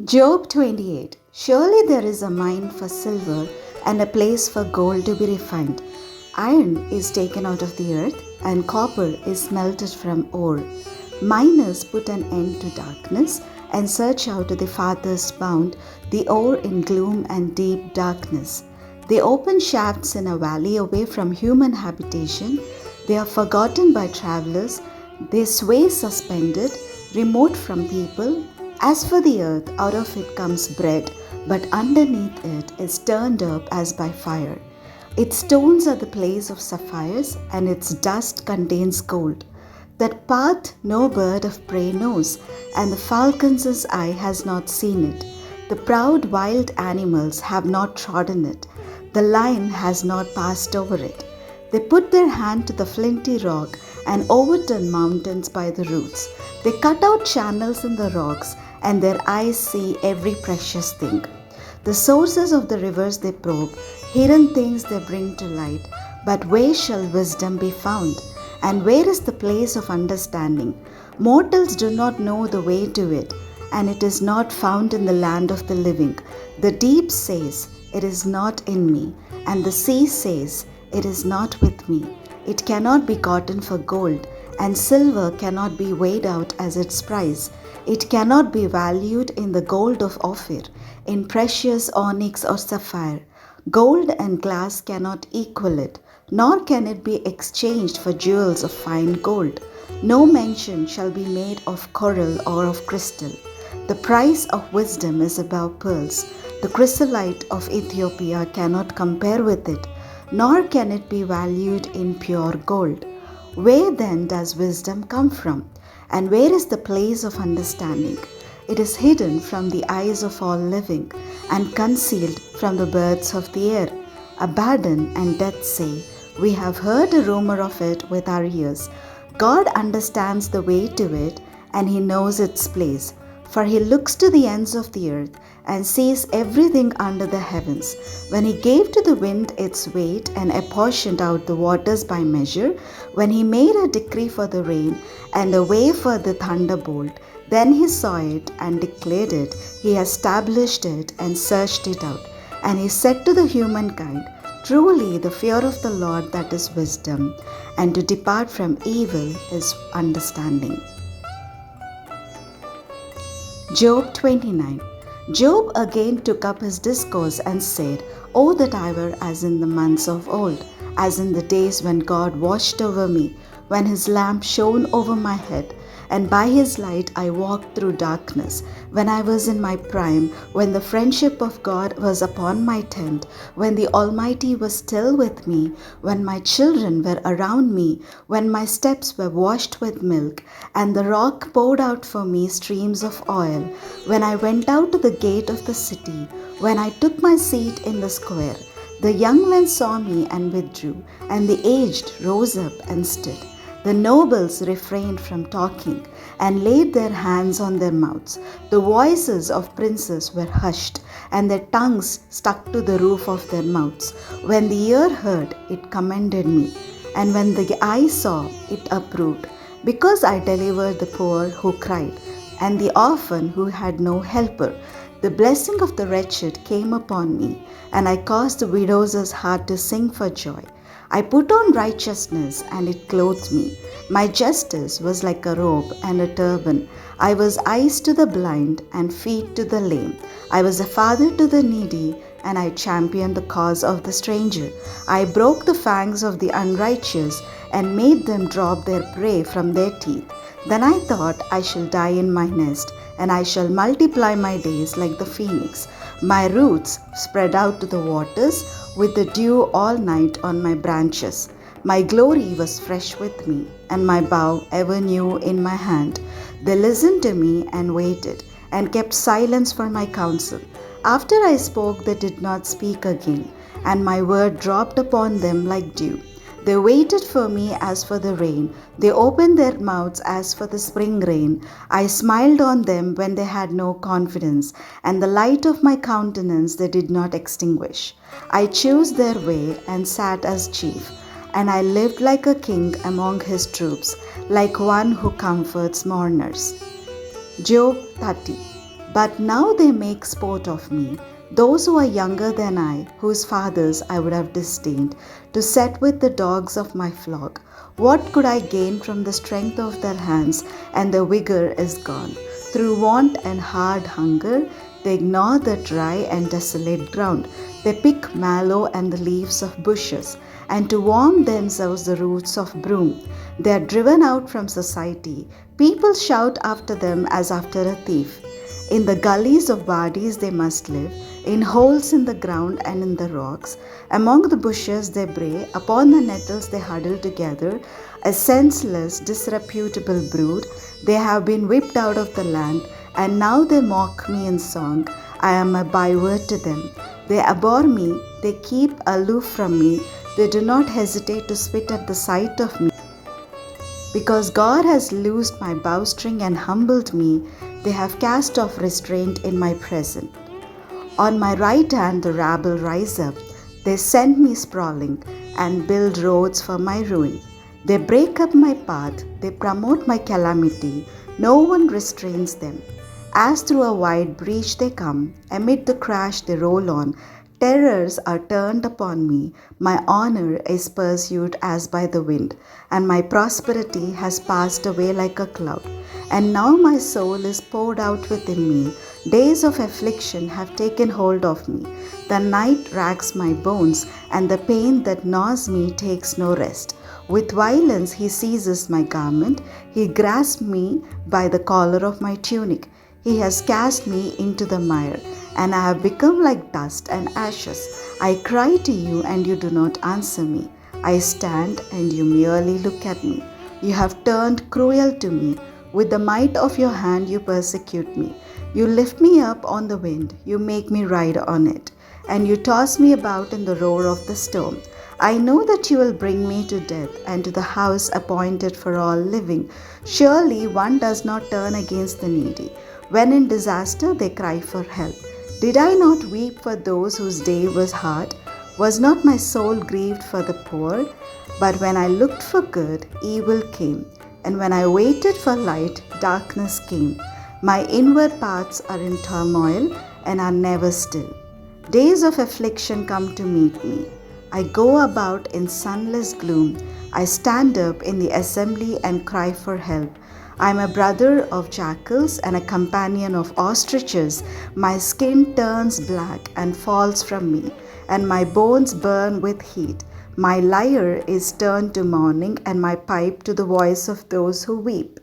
Job 28. Surely there is a mine for silver and a place for gold to be refined. Iron is taken out of the earth and copper is smelted from ore. Miners put an end to darkness and search out to the farthest bound the ore in gloom and deep darkness. They open shafts in a valley away from human habitation. They are forgotten by travelers. They sway suspended, remote from people. As for the earth, out of it comes bread, but underneath it is turned up as by fire. Its stones are the place of sapphires, and its dust contains gold. That path no bird of prey knows, and the falcon's eye has not seen it. The proud wild animals have not trodden it. The lion has not passed over it. They put their hand to the flinty rock and overturn mountains by the roots. They cut out channels in the rocks, and their eyes see every precious thing. The sources of the rivers they probe, hidden things they bring to light. But where shall wisdom be found? And where is the place of understanding? Mortals do not know the way to it, and it is not found in the land of the living. The deep says, "It is not in me," and the sea says, "It is not with me." It cannot be gotten for gold, and silver cannot be weighed out as its price. It cannot be valued in the gold of Ophir, in precious onyx or sapphire. Gold and glass cannot equal it, nor can it be exchanged for jewels of fine gold. No mention shall be made of coral or of crystal. The price of wisdom is above pearls. The chrysolite of Ethiopia cannot compare with it, nor can it be valued in pure gold. Where then does wisdom come from? And where is the place of understanding? It is hidden from the eyes of all living, and concealed from the birds of the air. Abaddon and death say, "We have heard a rumor of it with our ears." God understands the way to it, and He knows its place. For He looks to the ends of the earth and sees everything under the heavens. When He gave to the wind its weight and apportioned out the waters by measure, when He made a decree for the rain and a way for the thunderbolt, then He saw it and declared it. He established it and searched it out. And He said to the humankind, "Truly the fear of the Lord, that is wisdom, and to depart from evil is understanding." Job 29. Job again took up his discourse and said, "Oh, that I were as in the months of old, as in the days when God watched over me, when His lamp shone over my head, and by His light I walked through darkness, when I was in my prime, when the friendship of God was upon my tent, when the Almighty was still with me, when my children were around me, when my steps were washed with milk, and the rock poured out for me streams of oil, when I went out to the gate of the city, when I took my seat in the square. The young men saw me and withdrew, and the aged rose up and stood. The nobles refrained from talking and laid their hands on their mouths. The voices of princes were hushed, and their tongues stuck to the roof of their mouths. When the ear heard, it commended me, and when the eye saw, it approved. Because I delivered the poor who cried, and the orphan who had no helper. The blessing of the wretched came upon me, and I caused the widow's heart to sing for joy. I put on righteousness, and it clothed me. My justice was like a robe and a turban. I was eyes to the blind and feet to the lame. I was a father to the needy, and I championed the cause of the stranger. I broke the fangs of the unrighteous and made them drop their prey from their teeth. Then I thought, I shall die in my nest, and I shall multiply my days like the phoenix. My roots spread out to the waters, with the dew all night on my branches. My glory was fresh with me, and my bow ever new in my hand. They listened to me and waited, and kept silence for my counsel. After I spoke, they did not speak again, and my word dropped upon them like dew. They waited for me as for the rain. They opened their mouths as for the spring rain. I smiled on them when they had no confidence, and the light of my countenance they did not extinguish. I chose their way and sat as chief, and I lived like a king among his troops, like one who comforts mourners. Job 30. But now they make sport of me, those who are younger than I, whose fathers I would have disdained, to set with the dogs of my flock. What could I gain from the strength of their hands, and their vigor is gone? Through want and hard hunger, they gnaw the dry and desolate ground. They pick mallow and the leaves of bushes, and to warm themselves the roots of broom. They are driven out from society. People shout after them as after a thief. In the gullies of wadis they must live, in holes in the ground and in the rocks. Among the bushes they bray, upon the nettles they huddle together, a senseless, disreputable brood. They have been whipped out of the land, and now they mock me in song. I am a byword to them. They abhor me, they keep aloof from me, they do not hesitate to spit at the sight of me. Because God has loosed my bowstring and humbled me, they have cast off restraint in my presence. On my right hand the rabble rise up. They send me sprawling and build roads for my ruin. They break up my path, they promote my calamity. No one restrains them. As through a wide breach they come, amid the crash they roll on. Terrors are turned upon me. My honor is pursued as by the wind, and my prosperity has passed away like a cloud. And now my soul is poured out within me. Days of affliction have taken hold of me. The night racks my bones, and the pain that gnaws me takes no rest. With violence he seizes my garment. He grasps me by the collar of my tunic. He has cast me into the mire, and I have become like dust and ashes. I cry to you, and you do not answer me. I stand, and you merely look at me. You have turned cruel to me. With the might of your hand you persecute me. You lift me up on the wind. You make me ride on it, and you toss me about in the roar of the storm. I know that you will bring me to death and to the house appointed for all living. Surely one does not turn against the needy. When in disaster they cry for help. Did I not weep for those whose day was hard? Was not my soul grieved for the poor? But when I looked for good, evil came, and when I waited for light, darkness came. My inward parts are in turmoil and are never still. Days of affliction come to meet me. I go about in sunless gloom. I stand up in the assembly and cry for help. I am a brother of jackals and a companion of ostriches. My skin turns black and falls from me, and my bones burn with heat. My lyre is turned to mourning, and my pipe to the voice of those who weep.